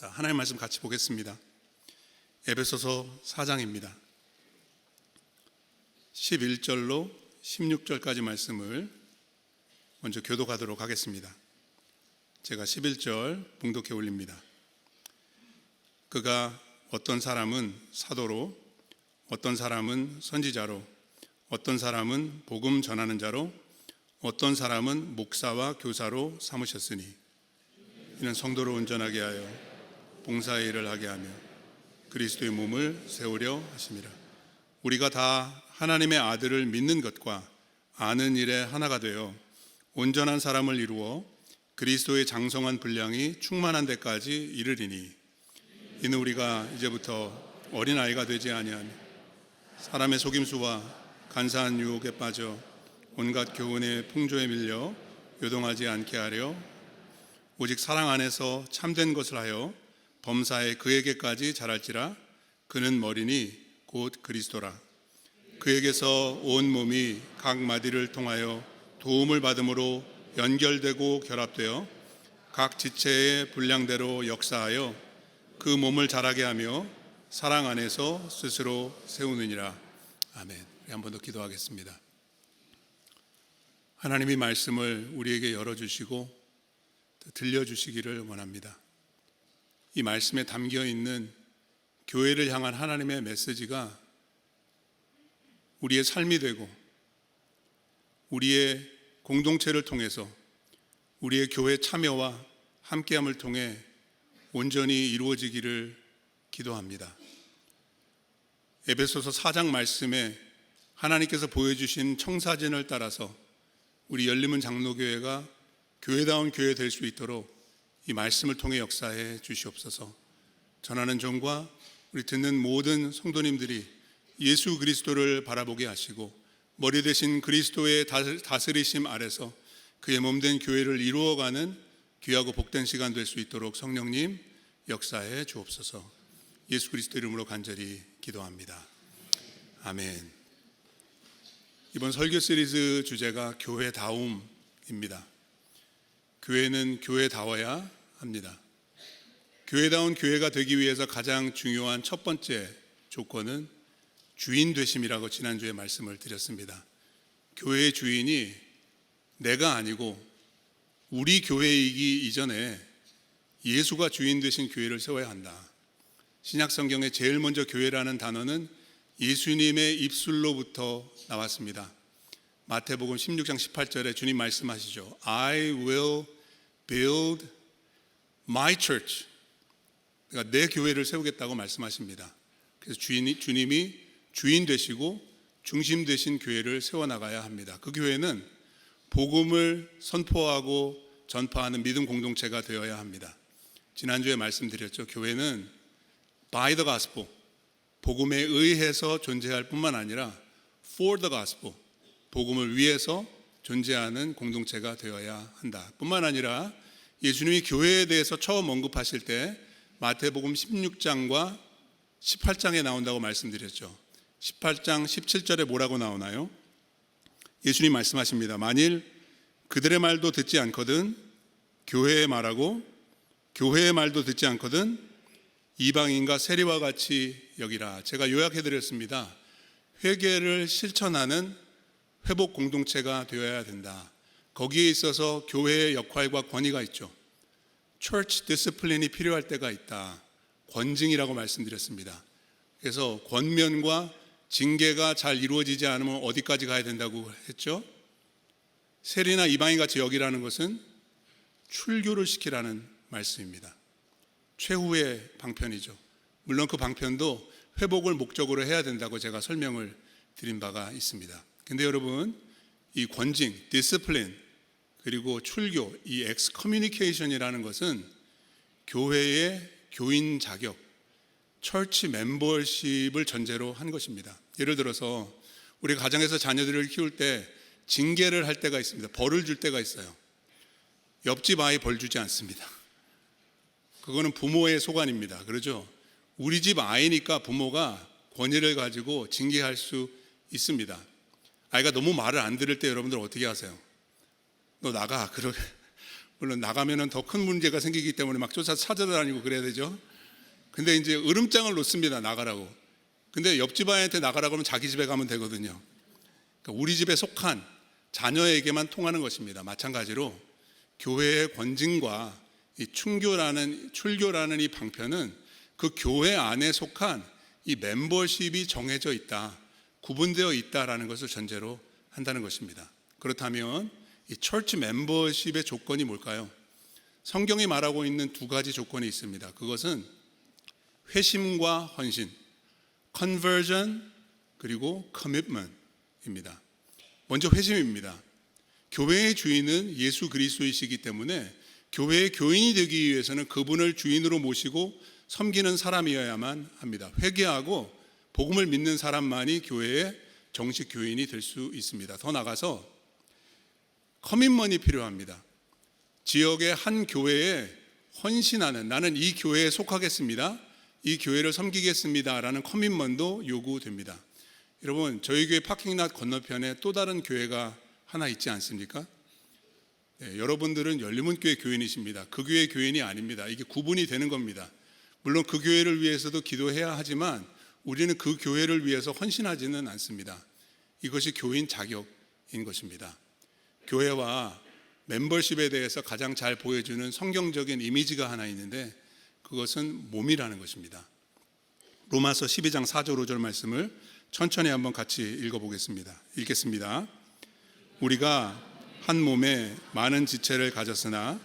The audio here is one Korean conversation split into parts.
자, 하나님의 말씀 같이 보겠습니다. 에베소서 4장입니다. 11절로 16절까지 말씀을 먼저 교독하도록 하겠습니다. 제가 11절 봉독해 올립니다. 그가 어떤 사람은 사도로, 어떤 사람은 선지자로, 어떤 사람은 복음 전하는 자로, 어떤 사람은 목사와 교사로 삼으셨으니 이는 성도를 온전하게 하여 봉사의 일을 하게 하며 그리스도의 몸을 세우려 하심이라. 우리가 다 하나님의 아들을 믿는 것과 아는 일에 하나가 되어 온전한 사람을 이루어 그리스도의 장성한 분량이 충만한 데까지 이르리니 이는 우리가 이제부터 어린아이가 되지 아니하며 사람의 속임수와 간사한 유혹에 빠져 온갖 교훈의 풍조에 밀려 요동하지 않게 하려 오직 사랑 안에서 참된 것을 하여 범사에 그에게까지 자랄지라. 그는 머리니 곧 그리스도라. 그에게서 온 몸이 각 마디를 통하여 도움을 받음으로 연결되고 결합되어 각 지체의 분량대로 역사하여 그 몸을 자라게 하며 사랑 안에서 스스로 세우느니라. 아멘. 한 번 더 기도하겠습니다. 하나님이 말씀을 우리에게 열어주시고 들려주시기를 원합니다. 이 말씀에 담겨 있는 교회를 향한 하나님의 메시지가 우리의 삶이 되고 우리의 공동체를 통해서 우리의 교회 참여와 함께함을 통해 온전히 이루어지기를 기도합니다. 에베소서 4장 말씀에 하나님께서 보여주신 청사진을 따라서 우리 열림은 장로교회가 교회다운 교회 될 수 있도록 이 말씀을 통해 역사해 주시옵소서. 전하는 종과 우리 듣는 모든 성도님들이 예수 그리스도를 바라보게 하시고 머리 대신 그리스도의 다스리심 아래서 그의 몸된 교회를 이루어가는 귀하고 복된 시간 될 수 있도록 성령님 역사해 주옵소서. 예수 그리스도 이름으로 간절히 기도합니다. 아멘. 이번 설교 시리즈 주제가 교회다움입니다. 교회는 교회다워야 합니다. 교회다운 교회가 되기 위해서 가장 중요한 첫 번째 조건은 주인 되심이라고 지난주에 말씀을 드렸습니다. 교회의 주인이 내가 아니고 우리 교회이기 이전에 예수가 주인 되신 교회를 세워야 한다. 신약 성경에 제일 먼저 교회라는 단어는 예수님의 입술로부터 나왔습니다. 마태복음 16장 18절에 주님 말씀하시죠. I will build my church. 그러니까 내 교회를 세우겠다고 말씀하십니다. 그래서 주님이 주인 되시고 중심 되신 교회를 세워나가야 합니다. 그 교회는 복음을 선포하고 전파하는 믿음 공동체가 되어야 합니다. 지난주에 말씀드렸죠. 교회는 by the gospel, 복음에 의해서 존재할 뿐만 아니라 for the gospel, 복음을 위해서 존재하는 공동체가 되어야 한다. 뿐만 아니라 예수님이 교회에 대해서 처음 언급하실 때 마태복음 16장과 18장에 나온다고 말씀드렸죠. 18장 17절에 뭐라고 나오나요? 예수님 말씀하십니다. 만일 그들의 말도 듣지 않거든 교회의 말하고 교회의 말도 듣지 않거든 이방인과 세리와 같이 여기라. 제가 요약해드렸습니다. 회개를 실천하는 회복 공동체가 되어야 된다. 거기에 있어서 교회의 역할과 권위가 있죠. Church discipline이 필요할 때가 있다. 권징이라고 말씀드렸습니다. 그래서 권면과 징계가 잘 이루어지지 않으면 어디까지 가야 된다고 했죠? 세리나 이방인 같이 여기라는 것은 출교를 시키라는 말씀입니다. 최후의 방편이죠. 물론 그 방편도 회복을 목적으로 해야 된다고 제가 설명을 드린 바가 있습니다. 근데 여러분, 이 권징, 디스플린, 그리고 출교, 이 엑스커뮤니케이션이라는 것은 교회의 교인 자격, 철치 멤버십을 전제로 한 것입니다. 예를 들어서 우리 가정에서 자녀들을 키울 때 징계를 할 때가 있습니다. 벌을 줄 때가 있어요. 옆집 아이 벌 주지 않습니다. 그거는 부모의 소관입니다. 그렇죠? 우리 집 아이니까 부모가 권위를 가지고 징계할 수 있습니다. 아이가 너무 말을 안 들을 때 여러분들 어떻게 하세요? 너 나가. 물론 나가면은 더 큰 문제가 생기기 때문에 막 쫓아 찾아다니고 그래야 되죠. 근데 이제 으름장을 놓습니다. 나가라고. 근데 옆집 아이한테 나가라고 하면 자기 집에 가면 되거든요. 그러니까 우리 집에 속한 자녀에게만 통하는 것입니다. 마찬가지로 교회의 권징과 이 출교라는 이 방편은 그 교회 안에 속한 이 멤버십이 정해져 있다, 구분되어 있다라는 것을 전제로 한다는 것입니다. 그렇다면 이 철치 멤버십의 조건이 뭘까요? 성경이 말하고 있는 두 가지 조건이 있습니다. 그것은 회심과 헌신, conversion 그리고 commitment입니다. 먼저 회심입니다. 교회의 주인은 예수 그리스도이시기 때문에 교회의 교인이 되기 위해서는 그분을 주인으로 모시고 섬기는 사람이어야만 합니다. 회개하고 복음을 믿는 사람만이 교회의 정식 교인이 될 수 있습니다. 더 나아가서 커밋먼이 필요합니다. 지역의 한 교회에 헌신하는, 나는 이 교회에 속하겠습니다, 이 교회를 섬기겠습니다 라는 커밋먼도 요구됩니다. 여러분, 저희 교회 파킹랏 건너편에 또 다른 교회가 하나 있지 않습니까? 네, 여러분들은 열리문교회 교인이십니다. 그 교회 교인이 아닙니다. 이게 구분이 되는 겁니다. 물론 그 교회를 위해서도 기도해야 하지만 우리는 그 교회를 위해서 헌신하지는 않습니다. 이것이 교인 자격인 것입니다. 교회와 멤버십에 대해서 가장 잘 보여주는 성경적인 이미지가 하나 있는데 그것은 몸이라는 것입니다. 로마서 12장 4절 5절 말씀을 천천히 한번 같이 읽어보겠습니다. 읽겠습니다. 우리가 한 몸에 많은 지체를 가졌으나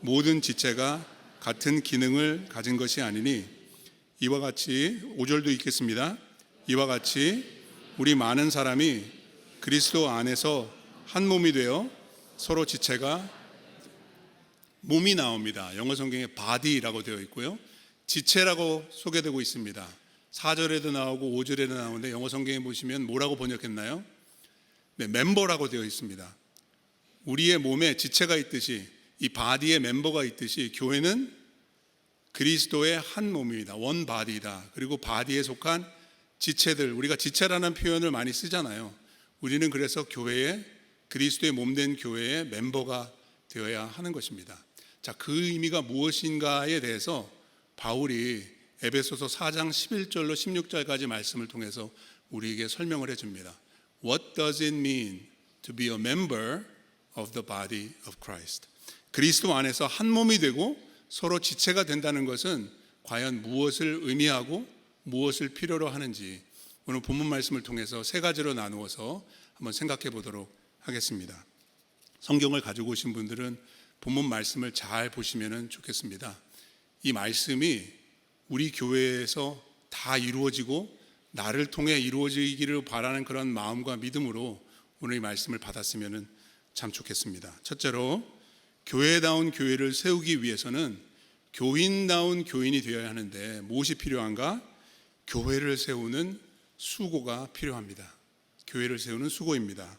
모든 지체가 같은 기능을 가진 것이 아니니 이와 같이 5절도 읽겠습니다. 이와 같이 우리 많은 사람이 그리스도 안에서 한 몸이 되어 서로 지체가 몸이 나옵니다. 영어 성경에 body라고 되어 있고요. 지체라고 소개되고 있습니다. 4절에도 나오고 5절에도 나오는데 영어 성경에 보시면 뭐라고 번역했나요? 네, 멤버라고 되어 있습니다. 우리의 몸에 지체가 있듯이 이 바디에 멤버가 있듯이 교회는 그리스도의 한 몸입니다. 원 바디다. 그리고 바디에 속한 지체들, 우리가 지체라는 표현을 많이 쓰잖아요. 우리는 그래서 교회에 그리스도의 몸된 교회의 멤버가 되어야 하는 것입니다. 자, 그 의미가 무엇인가에 대해서 바울이 에베소서 4장 11절로 16절까지 말씀을 통해서 우리에게 설명을 해줍니다. What does it mean to be a member of the body of Christ? 그리스도 안에서 한 몸이 되고 서로 지체가 된다는 것은 과연 무엇을 의미하고 무엇을 필요로 하는지 오늘 본문 말씀을 통해서 세 가지로 나누어서 한번 생각해 보도록 하겠습니다. 성경을 가지고 오신 분들은 본문 말씀을 잘 보시면 좋겠습니다. 이 말씀이 우리 교회에서 다 이루어지고 나를 통해 이루어지기를 바라는 그런 마음과 믿음으로 오늘 이 말씀을 받았으면 참 좋겠습니다. 첫째로 교회다운 교회를 세우기 위해서는 교인다운 교인이 되어야 하는데 무엇이 필요한가? 교회를 세우는 수고가 필요합니다. 교회를 세우는 수고입니다.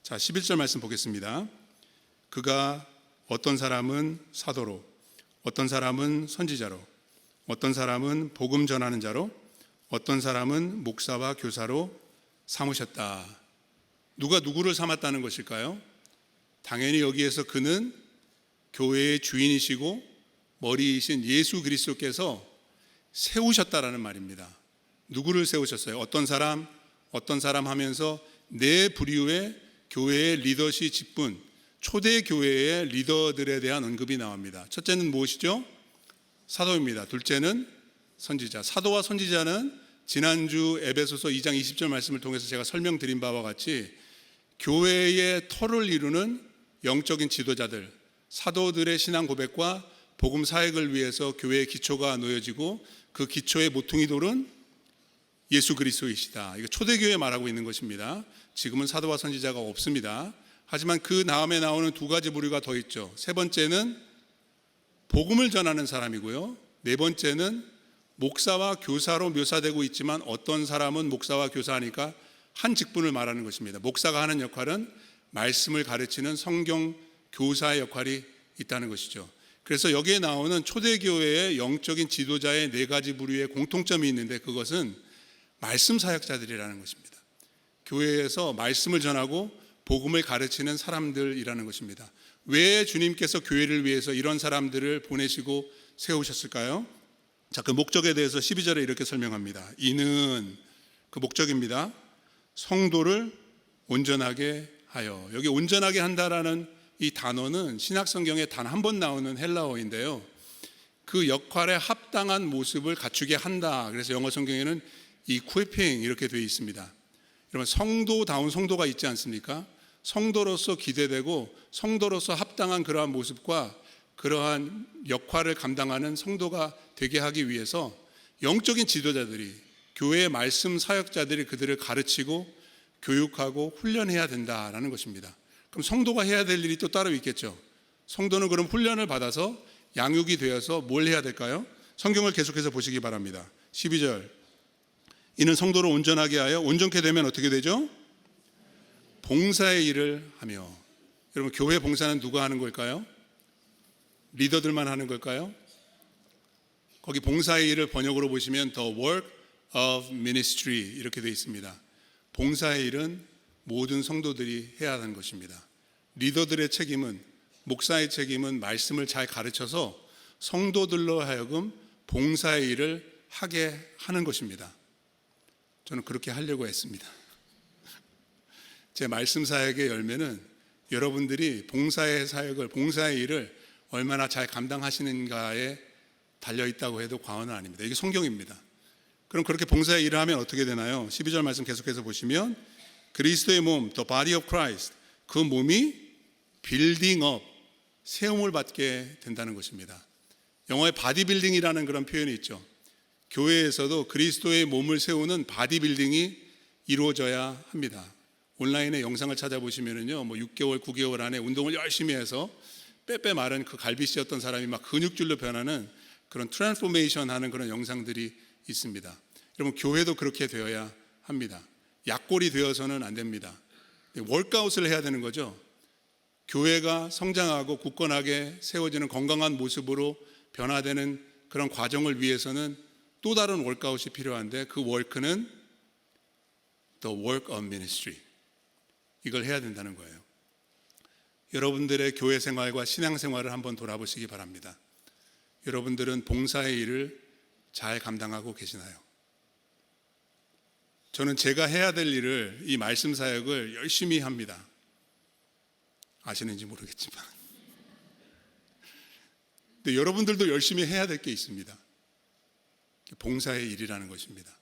자, 11절 말씀 보겠습니다. 그가 어떤 사람은 사도로, 어떤 사람은 선지자로, 어떤 사람은 복음 전하는 자로, 어떤 사람은 목사와 교사로 삼으셨다. 누가 누구를 삼았다는 것일까요? 당연히 여기에서 그는 교회의 주인이시고 머리이신 예수 그리스도께서 세우셨다라는 말입니다. 누구를 세우셨어요? 어떤 사람 하면서 네 부류의 교회의 리더십 직분, 초대 교회의 리더들에 대한 언급이 나옵니다. 첫째는 무엇이죠? 사도입니다. 둘째는 선지자. 사도와 선지자는 지난주 에베소서 2장 20절 말씀을 통해서 제가 설명드린 바와 같이 교회의 터를 이루는 영적인 지도자들, 사도들의 신앙 고백과 복음 사역을 위해서 교회의 기초가 놓여지고 그 기초의 모퉁이 돌은 예수 그리스도이시다. 이거 초대교회 말하고 있는 것입니다. 지금은 사도와 선지자가 없습니다. 하지만 그 다음에 나오는 두 가지 부류가 더 있죠. 세 번째는 복음을 전하는 사람이고요. 네 번째는 목사와 교사로 묘사되고 있지만 어떤 사람은 목사와 교사하니까 한 직분을 말하는 것입니다. 목사가 하는 역할은 말씀을 가르치는 성경 교사의 역할이 있다는 것이죠. 그래서 여기에 나오는 초대교회의 영적인 지도자의 네 가지 부류의 공통점이 있는데 그것은 말씀 사역자들이라는 것입니다. 교회에서 말씀을 전하고 복음을 가르치는 사람들이라는 것입니다. 왜 주님께서 교회를 위해서 이런 사람들을 보내시고 세우셨을까요? 자, 그 목적에 대해서 12절에 이렇게 설명합니다. 이는, 그 목적입니다. 성도를 온전하게 하여. 여기 온전하게 한다라는 이 단어는 신약 성경에 단 한 번 나오는 헬라어인데요, 그 역할에 합당한 모습을 갖추게 한다. 그래서 영어 성경에는 equipping 이렇게 되어 있습니다. 여러분, 성도다운 성도가 있지 않습니까? 성도로서 기대되고 성도로서 합당한 그러한 모습과 그러한 역할을 감당하는 성도가 되게 하기 위해서 영적인 지도자들이, 교회의 말씀 사역자들이 그들을 가르치고 교육하고 훈련해야 된다라는 것입니다. 그럼 성도가 해야 될 일이 또 따로 있겠죠. 성도는 그럼 훈련을 받아서 양육이 되어서 뭘 해야 될까요? 성경을 계속해서 보시기 바랍니다. 12절, 이는 성도를 온전하게 하여, 온전케 되면 어떻게 되죠? 봉사의 일을 하며. 여러분, 교회 봉사는 누가 하는 걸까요? 리더들만 하는 걸까요? 거기 봉사의 일을 번역으로 보시면 The work of ministry 이렇게 되어 있습니다. 봉사의 일은 모든 성도들이 해야 하는 것입니다. 리더들의 책임은, 목사의 책임은 말씀을 잘 가르쳐서 성도들로 하여금 봉사의 일을 하게 하는 것입니다. 저는 그렇게 하려고 했습니다. 제 말씀 사역의 열매는 여러분들이 봉사의 사역을, 봉사의 일을 얼마나 잘 감당하시는가에 달려있다고 해도 과언은 아닙니다. 이게 성경입니다. 그럼 그렇게 봉사의 일을 하면 어떻게 되나요? 12절 말씀 계속해서 보시면 그리스도의 몸, the body of Christ, 그 몸이 빌딩업, 세움을 받게 된다는 것입니다. 영어에 바디빌딩이라는 그런 표현이 있죠. 교회에서도 그리스도의 몸을 세우는 바디빌딩이 이루어져야 합니다. 온라인에 영상을 찾아보시면은요, 6개월, 9개월 안에 운동을 열심히 해서 빼빼 마른 그 갈비씨였던 사람이 막 근육질로 변하는 그런 트랜스포메이션 하는 그런 영상들이 있습니다. 여러분, 교회도 그렇게 되어야 합니다. 약골이 되어서는 안 됩니다. 월크아웃을 해야 되는 거죠. 교회가 성장하고 굳건하게 세워지는 건강한 모습으로 변화되는 그런 과정을 위해서는 또 다른 월크아웃이 필요한데, 그 월크는 The work of ministry, 이걸 해야 된다는 거예요. 여러분들의 교회 생활과 신앙 생활을 한번 돌아보시기 바랍니다. 여러분들은 봉사의 일을 잘 감당하고 계시나요? 저는 제가 해야 될 일을, 이 말씀 사역을 열심히 합니다. 아시는지 모르겠지만. 근데 여러분들도 열심히 해야 될 게 있습니다. 봉사의 일이라는 것입니다.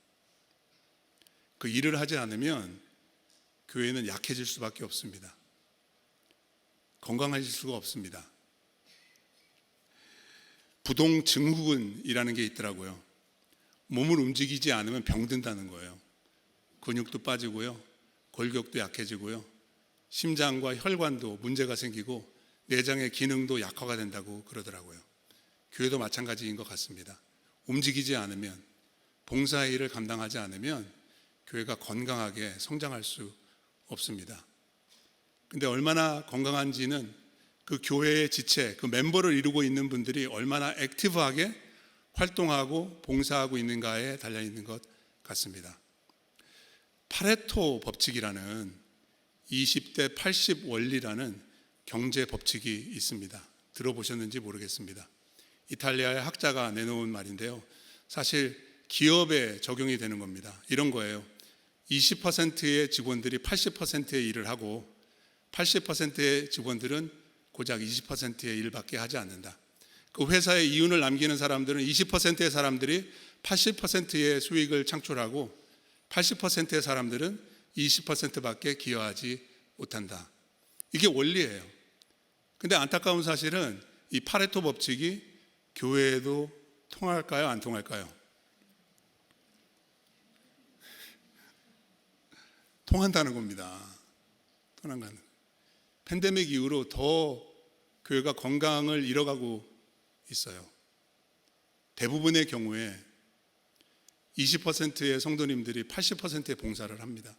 그 일을 하지 않으면 교회는 약해질 수밖에 없습니다. 건강해질 수가 없습니다. 부동증후군이라는 게 있더라고요. 몸을 움직이지 않으면 병든다는 거예요. 근육도 빠지고요, 골격도 약해지고요, 심장과 혈관도 문제가 생기고 내장의 기능도 약화가 된다고 그러더라고요. 교회도 마찬가지인 것 같습니다. 움직이지 않으면, 봉사의 일을 감당하지 않으면 교회가 건강하게 성장할 수 없습니다. 근데 얼마나 건강한지는 그 교회의 지체, 그 멤버를 이루고 있는 분들이 얼마나 액티브하게 활동하고 봉사하고 있는가에 달려있는 것 같습니다. 파레토 법칙이라는 20대 80 원리라는 경제 법칙이 있습니다. 들어보셨는지 모르겠습니다. 이탈리아의 학자가 내놓은 말인데요, 사실 기업에 적용이 되는 겁니다. 이런 거예요. 20%의 직원들이 80%의 일을 하고 80%의 직원들은 고작 20%의 일밖에 하지 않는다. 그 회사에 이윤을 남기는 사람들은 20%의 사람들이 80%의 수익을 창출하고 80%의 사람들은 20%밖에 기여하지 못한다. 이게 원리예요. 근데 안타까운 사실은 이 파레토 법칙이 교회에도 통할까요? 안 통할까요? 통한다는 겁니다. 통한다는. 팬데믹 이후로 더 교회가 건강을 잃어가고 있어요. 대부분의 경우에 20%의 성도님들이 80%의 봉사를 합니다.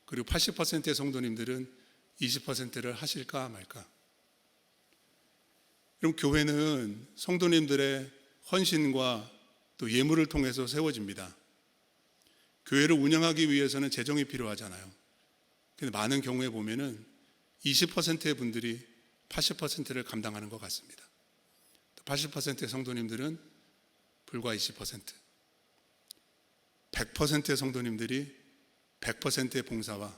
그리고 80%의 성도님들은 20%를 하실까 말까. 그럼 교회는 성도님들의 헌신과 또 예물을 통해서 세워집니다. 교회를 운영하기 위해서는 재정이 필요하잖아요. 근데 많은 경우에 보면은 20%의 분들이 80%를 감당하는 것 같습니다. 80%의 성도님들은 불과 20%, 100%의 성도님들이 100%의 봉사와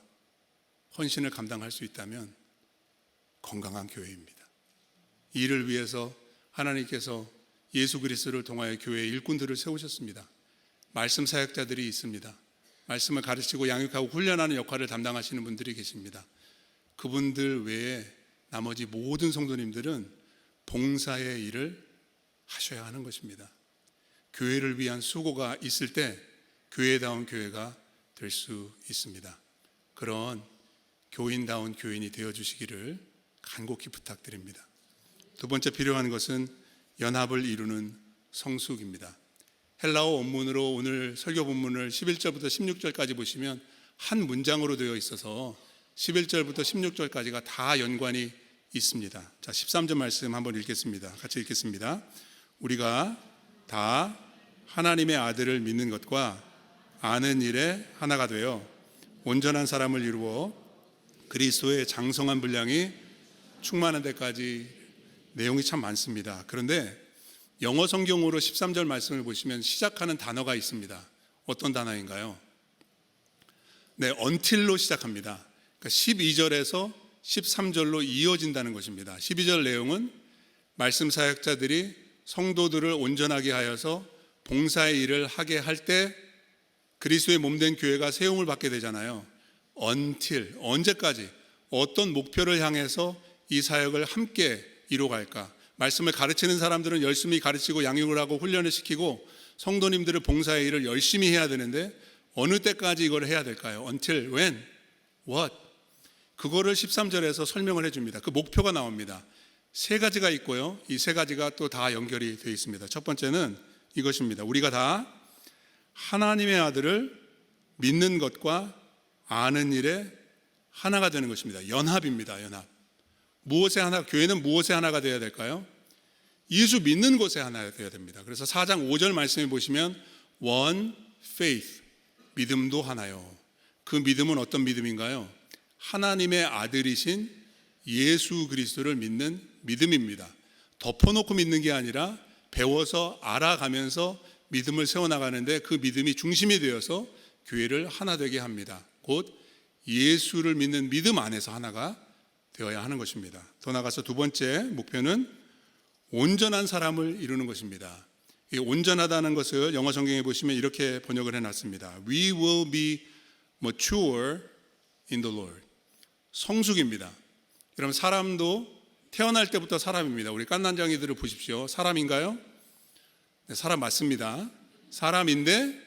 헌신을 감당할 수 있다면 건강한 교회입니다. 이를 위해서 하나님께서 예수 그리스도를 통하여 교회의 일꾼들을 세우셨습니다. 말씀 사역자들이 있습니다. 말씀을 가르치고 양육하고 훈련하는 역할을 담당하시는 분들이 계십니다. 그분들 외에 나머지 모든 성도님들은 봉사의 일을 하셔야 하는 것입니다. 교회를 위한 수고가 있을 때 교회다운 교회가 될 수 있습니다. 그런 교인다운 교인이 되어주시기를 간곡히 부탁드립니다. 두 번째 필요한 것은 연합을 이루는 성숙입니다. 헬라어 원문으로 오늘 설교 본문을 11절부터 16절까지 보시면 한 문장으로 되어 있어서 11절부터 16절까지가 다 연관이 있습니다. 자, 13절 말씀 한번 읽겠습니다. 같이 읽겠습니다. 우리가 다 하나님의 아들을 믿는 것과 아는 일에 하나가 되어 온전한 사람을 이루어 그리스도의 장성한 분량이 충만한 데까지. 내용이 참 많습니다. 그런데 영어 성경으로 13절 말씀을 보시면 시작하는 단어가 있습니다. 어떤 단어인가요? 네, until로 시작합니다. 그러니까 12절에서 13절로 이어진다는 것입니다. 12절 내용은 말씀 사역자들이 성도들을 온전하게 하여서 봉사의 일을 하게 할 때 그리스도의 몸된 교회가 세움을 받게 되잖아요. until, 언제까지, 어떤 목표를 향해서 이 사역을 함께 이루어갈까? 말씀을 가르치는 사람들은 열심히 가르치고 양육을 하고 훈련을 시키고 성도님들을 봉사의 일을 열심히 해야 되는데 어느 때까지 이걸 해야 될까요? Until when? What? 그거를 13절에서 설명을 해줍니다. 그 목표가 나옵니다. 세 가지가 있고요. 이 세 가지가 또 다 연결이 되어 있습니다. 첫 번째는 이것입니다. 우리가 다 하나님의 아들을 믿는 것과 아는 일에 하나가 되는 것입니다. 연합입니다. 연합. 무엇에 하나, 교회는 무엇에 하나가 되어야 될까요? 예수 믿는 것에 하나가 되어야 됩니다. 그래서 4장 5절 말씀에 보시면 one faith, 믿음도 하나요. 그 믿음은 어떤 믿음인가요? 하나님의 아들이신 예수 그리스도를 믿는 믿음입니다. 덮어놓고 믿는 게 아니라 배워서 알아가면서 믿음을 세워나가는데 그 믿음이 중심이 되어서 교회를 하나 되게 합니다. 곧 예수를 믿는 믿음 안에서 하나가 되어야 하는 것입니다. 더 나아가서 두 번째 목표는 온전한 사람을 이루는 것입니다. 이 온전하다는 것을 영어 성경에 보시면 이렇게 번역을 해놨습니다. We will be mature in the Lord. 성숙입니다. 여러분, 사람도 태어날 때부터 사람입니다. 우리 깐난장이들을 보십시오. 사람인가요? 네, 사람 맞습니다. 사람인데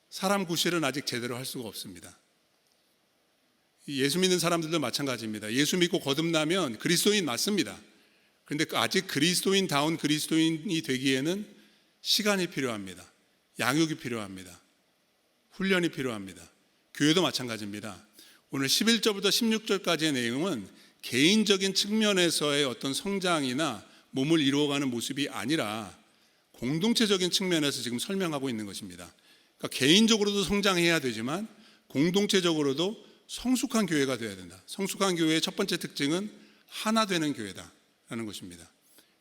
사람 구실은 아직 제대로 할 수가 없습니다. 예수 믿는 사람들도 마찬가지입니다. 예수 믿고 거듭나면 그리스도인 맞습니다. 그런데 아직 그리스도인다운 그리스도인이 되기에는 시간이 필요합니다. 양육이 필요합니다. 훈련이 필요합니다. 교회도 마찬가지입니다. 오늘 11절부터 16절까지의 내용은 개인적인 측면에서의 어떤 성장이나 몸을 이루어가는 모습이 아니라 공동체적인 측면에서 지금 설명하고 있는 것입니다. 그러니까 개인적으로도 성장해야 되지만 공동체적으로도 성숙한 교회가 되어야 된다. 성숙한 교회의 첫 번째 특징은 하나 되는 교회다라는 것입니다.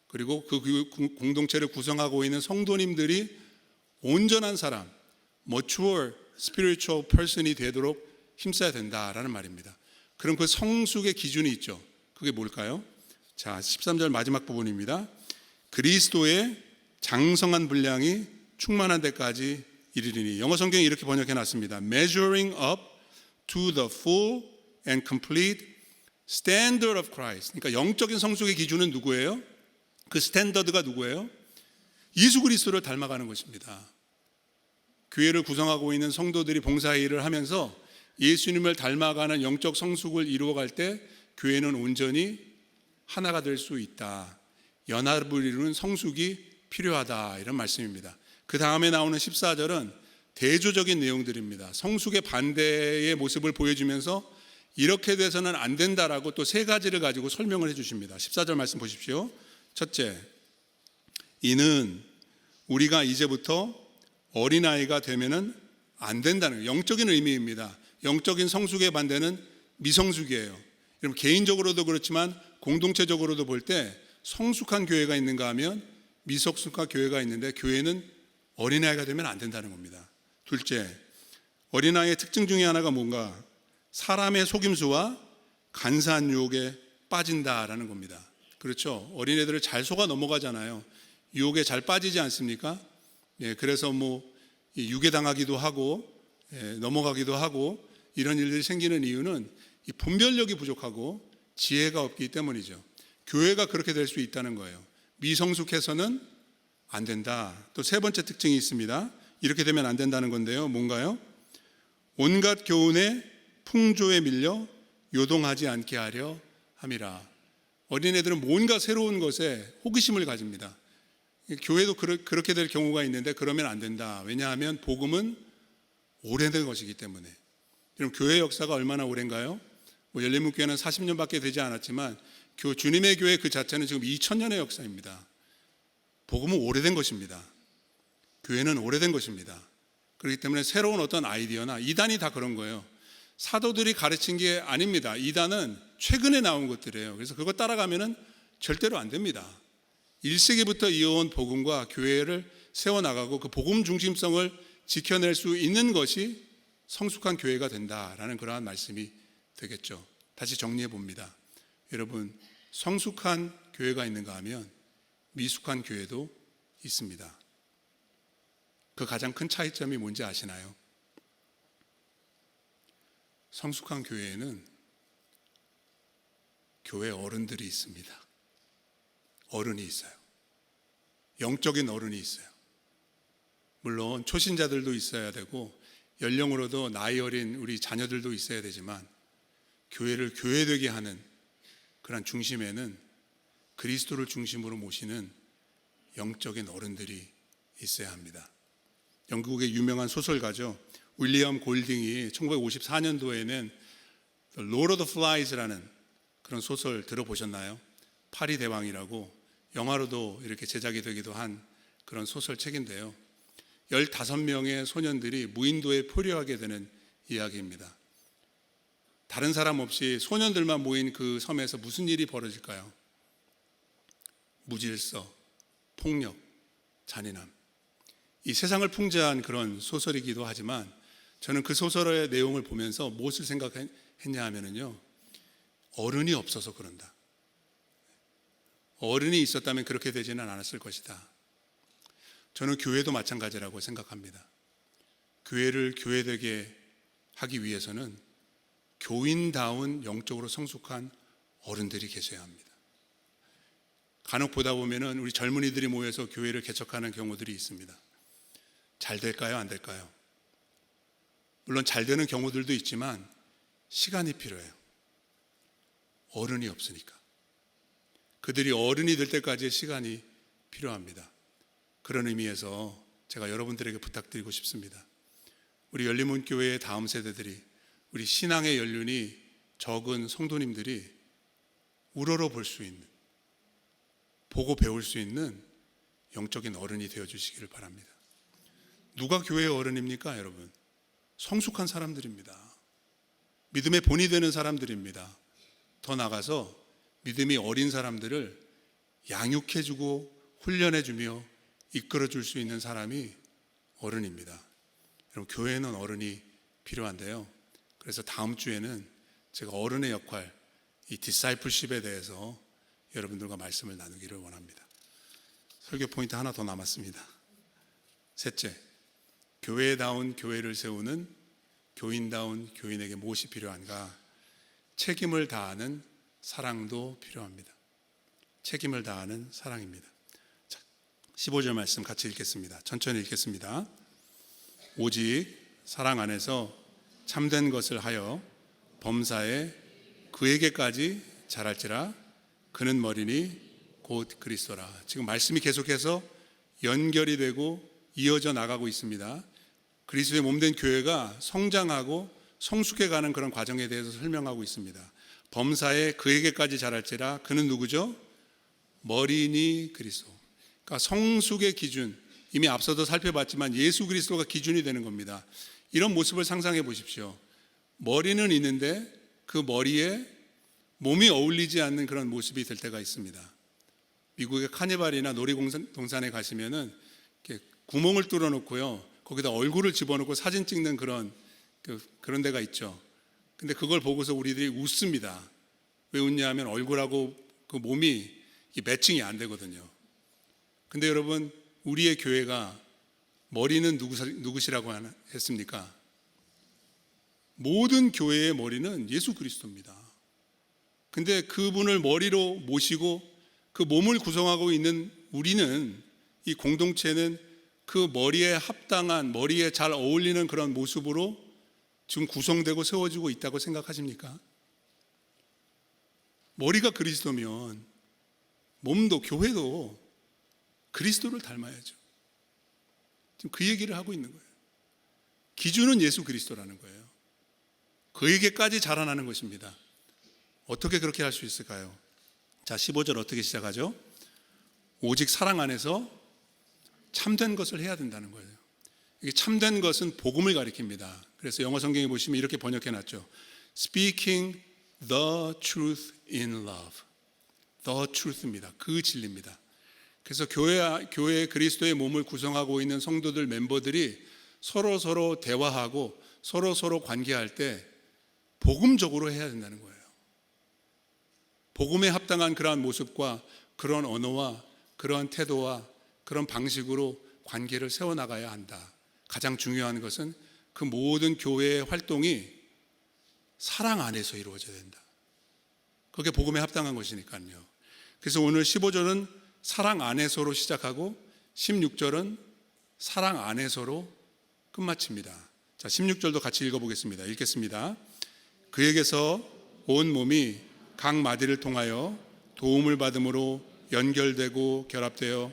그리고 그 공동체를 구성하고 있는 성도님들이 온전한 사람, mature spiritual person이 되도록 힘써야 된다라는 말입니다. 그럼 그 성숙의 기준이 있죠. 그게 뭘까요? 자, 13절 마지막 부분입니다. 그리스도의 장성한 분량이 충만한 데까지 이르리니. 영어 성경이 이렇게 번역해 놨습니다. Measuring up to the full and complete standard of Christ. 그러니까 영적인 성숙의 기준은 누구예요? 그 스탠더드가 누구예요? 예수 그리스도를 닮아가는 것입니다. 교회를 구성하고 있는 성도들이 봉사의 일을 하면서 예수님을 닮아가는 영적 성숙을 이루어갈 때 교회는 온전히 하나가 될 수 있다. 연합을 이루는 성숙이 필요하다. 이런 말씀입니다. 그 다음에 나오는 14절은 대조적인 내용들입니다. 성숙의 반대의 모습을 보여주면서 이렇게 돼서는 안 된다라고 또 세 가지를 가지고 설명을 해주십니다. 14절 말씀 보십시오. 첫째, 이는 우리가 이제부터 어린아이가 되면은 안 된다는 영적인 의미입니다. 영적인 성숙의 반대는 미성숙이에요. 그럼 개인적으로도 그렇지만 공동체적으로도 볼 때 성숙한 교회가 있는가 하면 미성숙한 교회가 있는데, 교회는 어린아이가 되면 안 된다는 겁니다. 둘째, 어린아이의 특징 중에 하나가 뭔가? 사람의 속임수와 간사한 유혹에 빠진다라는 겁니다. 그렇죠? 어린애들을 잘 속아 넘어가잖아요. 유혹에 잘 빠지지 않습니까? 그래서 유괴당하기도 하고 넘어가기도 하고 이런 일들이 생기는 이유는 이 분별력이 부족하고 지혜가 없기 때문이죠. 교회가 그렇게 될 수 있다는 거예요. 미성숙해서는 안 된다. 또 세 번째 특징이 있습니다. 이렇게 되면 안 된다는 건데요. 뭔가요? 온갖 교훈의 풍조에 밀려 요동하지 않게 하려 함이라. 어린애들은 뭔가 새로운 것에 호기심을 가집니다. 교회도 그렇게 될 경우가 있는데 그러면 안 된다. 왜냐하면 복음은 오래된 것이기 때문에. 그럼 교회 역사가 얼마나 오랜가요? 열린문교회는 40년밖에 되지 않았지만 주님의 교회 그 자체는 지금 2000년의 역사입니다. 복음은 오래된 것입니다. 교회는 오래된 것입니다. 그렇기 때문에 새로운 어떤 아이디어나, 이단이 다 그런 거예요. 사도들이 가르친 게 아닙니다. 이단은 최근에 나온 것들이에요. 그래서 그거 따라가면은 절대로 안 됩니다. 1세기부터 이어온 복음과 교회를 세워나가고 그 복음 중심성을 지켜낼 수 있는 것이 성숙한 교회가 된다라는 그러한 말씀이 되겠죠. 다시 정리해 봅니다. 여러분, 성숙한 교회가 있는가 하면 미숙한 교회도 있습니다. 그 가장 큰 차이점이 뭔지 아시나요? 성숙한 교회에는 교회 어른들이 있습니다. 어른이 있어요. 영적인 어른이 있어요. 물론 초신자들도 있어야 되고 연령으로도 나이 어린 우리 자녀들도 있어야 되지만, 교회를 교회되게 하는 그런 중심에는 그리스도를 중심으로 모시는 영적인 어른들이 있어야 합니다. 영국의 유명한 소설가죠. 윌리엄 골딩이 1954년도에는 Lord of the Flies라는 그런 소설 들어보셨나요? 파리 대왕이라고 영화로도 이렇게 제작이 되기도 한 그런 소설책인데요. 15명의 소년들이 무인도에 표류하게 되는 이야기입니다. 다른 사람 없이 소년들만 모인 그 섬에서 무슨 일이 벌어질까요? 무질서, 폭력, 잔인함. 이 세상을 풍자한 그런 소설이기도 하지만 저는 그 소설의 내용을 보면서 무엇을 생각했냐 하면요, 어른이 없어서 그런다. 어른이 있었다면 그렇게 되지는 않았을 것이다. 저는 교회도 마찬가지라고 생각합니다. 교회를 교회되게 하기 위해서는 교인다운 영적으로 성숙한 어른들이 계셔야 합니다. 간혹 보다 보면은 우리 젊은이들이 모여서 교회를 개척하는 경우들이 있습니다. 잘 될까요? 안 될까요? 물론 잘 되는 경우들도 있지만 시간이 필요해요. 어른이 없으니까. 그들이 어른이 될 때까지의 시간이 필요합니다. 그런 의미에서 제가 여러분들에게 부탁드리고 싶습니다. 우리 열린문교회의 다음 세대들이, 우리 신앙의 연륜이 적은 성도님들이 우러러 볼 수 있는, 보고 배울 수 있는 영적인 어른이 되어주시기를 바랍니다. 누가 교회의 어른입니까, 여러분? 성숙한 사람들입니다. 믿음의 본이 되는 사람들입니다. 더 나아가서 믿음이 어린 사람들을 양육해주고 훈련해주며 이끌어줄 수 있는 사람이 어른입니다. 여러분, 교회에는 어른이 필요한데요. 그래서 다음 주에는 제가 어른의 역할, 이 디사이플십에 대해서 여러분들과 말씀을 나누기를 원합니다. 설교 포인트 하나 더 남았습니다. 셋째, 교회다운 교회를 세우는 교인다운 교인에게 무엇이 필요한가? 책임을 다하는 사랑도 필요합니다. 책임을 다하는 사랑입니다. 자, 15절 말씀 같이 읽겠습니다. 천천히 읽겠습니다. 오직 사랑 안에서 참된 것을 하여 범사에 그에게까지 자랄지라. 그는 머리니 곧 그리스도라. 지금 말씀이 계속해서 연결이 되고 이어져 나가고 있습니다. 그리스도의 몸된 교회가 성장하고 성숙해가는 그런 과정에 대해서 설명하고 있습니다. 범사에 그에게까지 자랄지라. 그는 누구죠? 머리니 그리스도. 그러니까 성숙의 기준, 이미 앞서도 살펴봤지만 예수 그리스도가 기준이 되는 겁니다. 이런 모습을 상상해 보십시오. 머리는 있는데 그 머리에 몸이 어울리지 않는 그런 모습이 될 때가 있습니다. 미국의 카니발이나 놀이동산에 가시면은 이렇게 구멍을 뚫어 놓고요, 거기다 얼굴을 집어넣고 사진 찍는 그런 데가 있죠. 근데 그걸 보고서 우리들이 웃습니다. 왜 웃냐면 얼굴하고 그 몸이 매칭이 안 되거든요. 근데 여러분, 우리의 교회가 머리는 누구시라고 했습니까? 모든 교회의 머리는 예수 그리스도입니다. 근데 그분을 머리로 모시고 그 몸을 구성하고 있는 우리는, 이 공동체는 그 머리에 합당한, 머리에 잘 어울리는 그런 모습으로 지금 구성되고 세워지고 있다고 생각하십니까? 머리가 그리스도면 몸도, 교회도 그리스도를 닮아야죠. 지금 그 얘기를 하고 있는 거예요. 기준은 예수 그리스도라는 거예요. 그에게까지 자라나는 것입니다. 어떻게 그렇게 할 수 있을까요? 자, 15절 어떻게 시작하죠? 오직 사랑 안에서 참된 것을 해야 된다는 거예요. 이게 참된 것은 복음을 가리킵니다. 그래서 영어 성경에 보시면 이렇게 번역해 놨죠. Speaking the truth in love. The truth입니다. 그 진리입니다. 그래서 교회 그리스도의 몸을 구성하고 있는 성도들 멤버들이 서로 대화하고 서로 관계할 때 복음적으로 해야 된다는 거예요. 복음에 합당한 그러한 모습과 그런 언어와 그러한 태도와 그런 방식으로 관계를 세워나가야 한다. 가장 중요한 것은 그 모든 교회의 활동이 사랑 안에서 이루어져야 된다. 그게 복음에 합당한 것이니까요. 그래서 오늘 15절은 사랑 안에서로 시작하고 16절은 사랑 안에서로 끝마칩니다. 자, 16절도 같이 읽어보겠습니다. 읽겠습니다. 그에게서 온 몸이 각 마디를 통하여 도움을 받음으로 연결되고 결합되어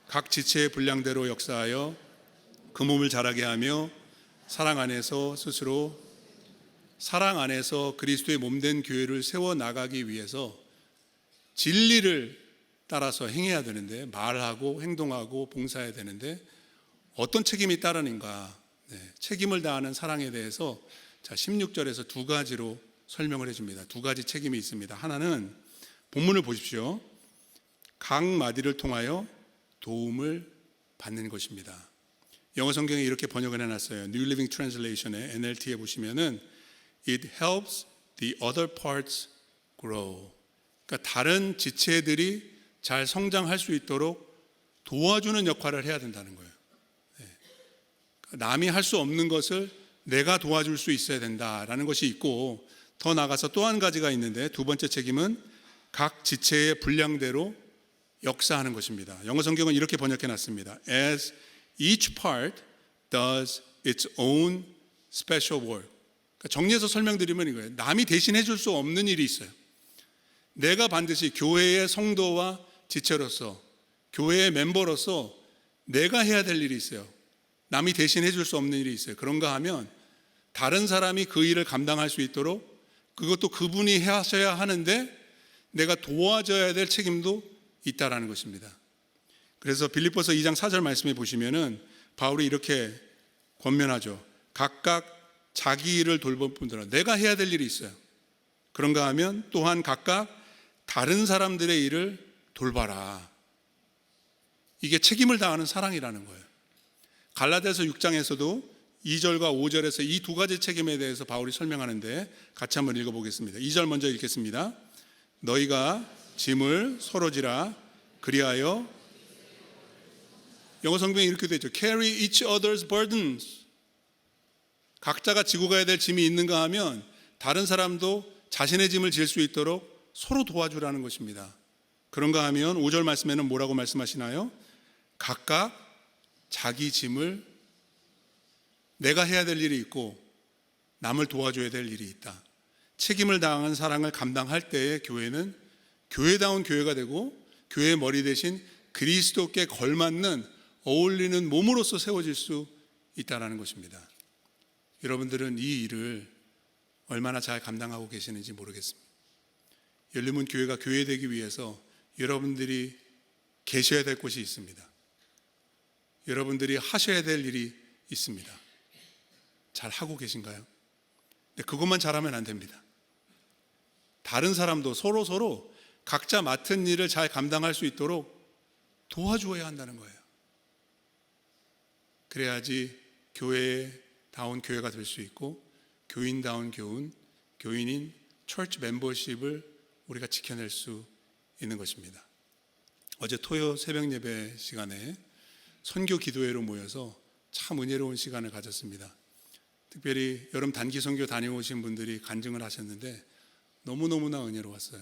각 지체의 분량대로 역사하여 그 몸을 자라게 하며 사랑 안에서 스스로, 사랑 안에서 그리스도의 몸된 교회를 세워나가기 위해서 진리를 따라서 행해야 되는데, 말하고 행동하고 봉사해야 되는데 어떤 책임이 따르는가, 책임을 다하는 사랑에 대해서 16절에서 두 가지로 설명을 해줍니다. 두 가지 책임이 있습니다. 하나는 본문을 보십시오. 각 마디를 통하여 도움을 받는 것입니다. 영어 성경에 이렇게 번역을 해놨어요. New Living Translation의 NLT에 보시면은 It helps the other parts grow. 그러니까 다른 지체들이 잘 성장할 수 있도록 도와주는 역할을 해야 된다는 거예요. 남이 할 수 없는 것을 내가 도와줄 수 있어야 된다라는 것이 있고, 더 나아가서 또 한 가지가 있는데, 두 번째 책임은 각 지체의 분량대로 역사하는 것입니다. 영어 성경은 이렇게 번역해 놨습니다. As each part does its own special work. 그러니까 정리해서 설명드리면 이거예요. 남이 대신해 줄 수 없는 일이 있어요. 내가 반드시 교회의 성도와 지체로서, 교회의 멤버로서 내가 해야 될 일이 있어요. 남이 대신해 줄 수 없는 일이 있어요. 그런가 하면 다른 사람이 그 일을 감당할 수 있도록 그것도 그분이 하셔야 하는데 내가 도와줘야 될 책임도 있다라는 것입니다. 그래서 빌립보서 2장 4절 말씀에 보시면은 바울이 이렇게 권면하죠. 각각 자기 일을 돌볼 뿐더러 내가 해야 될 일이 있어요. 그런가 하면 또한 각각 다른 사람들의 일을 돌봐라. 이게 책임을 다하는 사랑이라는 거예요. 갈라디아서 6장에서도 2절과 5절에서 이 두 가지 책임에 대해서 바울이 설명하는데 같이 한번 읽어보겠습니다. 2절 먼저 읽겠습니다. 너희가 짐을 서로 지라 그리하여, 영어 성경에 이렇게 되어 있죠. Carry each other's burdens. 각자가 지고 가야 될 짐이 있는가 하면 다른 사람도 자신의 짐을 질 수 있도록 서로 도와주라는 것입니다. 그런가 하면 5절 말씀에는 뭐라고 말씀하시나요? 각각 자기 짐을, 내가 해야 될 일이 있고 남을 도와줘야 될 일이 있다. 책임을 다하는 사랑을 감당할 때에 교회는 교회다운 교회가 되고 교회의 머리 대신 그리스도께 걸맞는 어울리는 몸으로서 세워질 수 있다는 것입니다. 여러분들은 이 일을 얼마나 잘 감당하고 계시는지 모르겠습니다. 열림은 교회가 교회되기 위해서 여러분들이 계셔야 될 곳이 있습니다. 여러분들이 하셔야 될 일이 있습니다. 잘 하고 계신가요? 근데 그것만 잘하면 안 됩니다. 다른 사람도 서로 각자 맡은 일을 잘 감당할 수 있도록 도와주어야 한다는 거예요. 그래야지 교회다운 교회가 될 수 있고 교인다운 교인인 철치 멤버십을 우리가 지켜낼 수 있는 것입니다. 어제 토요 새벽 예배 시간에 선교 기도회로 모여서 참 은혜로운 시간을 가졌습니다. 특별히 여름 단기 선교 다녀오신 분들이 간증을 하셨는데 너무너무나 은혜로웠어요.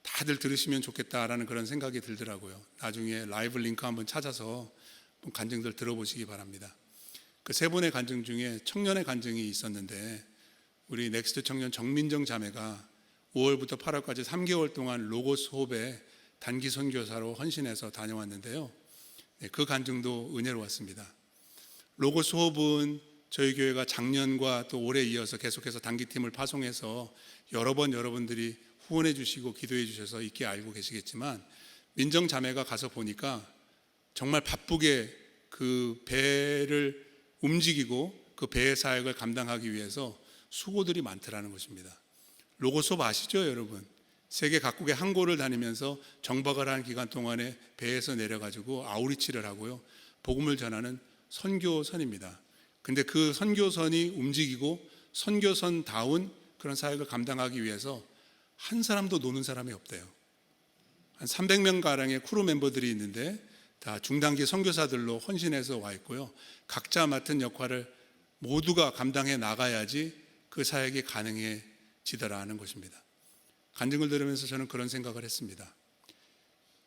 다들 들으시면 좋겠다라는 그런 생각이 들더라고요. 나중에 라이브 링크 한번 찾아서 간증들 들어보시기 바랍니다. 그 세 분의 간증 중에 청년의 간증이 있었는데 우리 넥스트 청년 정민정 자매가 5월부터 8월까지 3개월 동안 로고스 홉에 단기 선교사로 헌신해서 다녀왔는데요. 그 간증도 은혜로웠습니다. 로고스 홉은 저희 교회가 작년과 또 올해 이어서 계속해서 단기팀을 파송해서 여러 번 여러분들이 후원해 주시고 기도해 주셔서 있게 알고 계시겠지만 민정 자매가 가서 보니까 정말 바쁘게 그 배를 움직이고 그 배의 사역을 감당하기 위해서 수고들이 많더라는 것입니다. 로고스홉 아시죠, 여러분? 세계 각국의 항구를 다니면서 정박을 하는 기간 동안에 배에서 내려가지고 아우리치를 하고요, 복음을 전하는 선교선입니다. 근데 그 선교선이 움직이고 선교선다운 그런 사역을 감당하기 위해서 한 사람도 노는 사람이 없대요. 한 300명 가량의 크루 멤버들이 있는데 다 중단기 선교사들로 헌신해서 와 있고요. 각자 맡은 역할을 모두가 감당해 나가야지 그 사역이 가능해지더라 하는 것입니다. 간증을 들으면서 저는 그런 생각을 했습니다.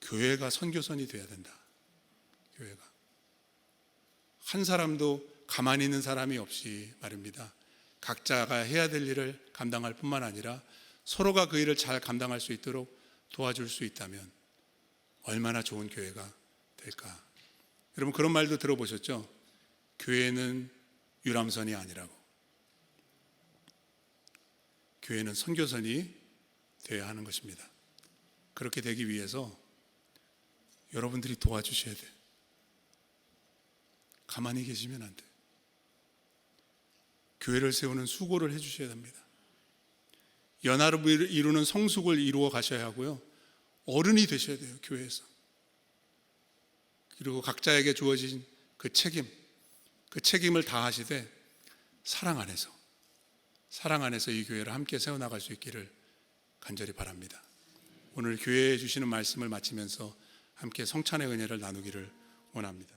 교회가 선교선이 돼야 된다. 교회가 한 사람도 가만히 있는 사람이 없이 말입니다. 각자가 해야 될 일을 감당할 뿐만 아니라 서로가 그 일을 잘 감당할 수 있도록 도와줄 수 있다면 얼마나 좋은 교회가 될까. 여러분 그런 말도 들어보셨죠? 교회는 유람선이 아니라고. 교회는 선교선이 되어야 하는 것입니다. 그렇게 되기 위해서 여러분들이 도와주셔야 돼요. 가만히 계시면 안 돼요. 교회를 세우는 수고를 해주셔야 합니다. 연합을 이루는 성숙을 이루어 가셔야 하고요, 어른이 되셔야 돼요. 교회에서. 그리고 각자에게 주어진 그 책임을 다하시되 사랑 안에서 이 교회를 함께 세워나갈 수 있기를 간절히 바랍니다. 오늘 교회에 주시는 말씀을 마치면서 함께 성찬의 은혜를 나누기를 원합니다.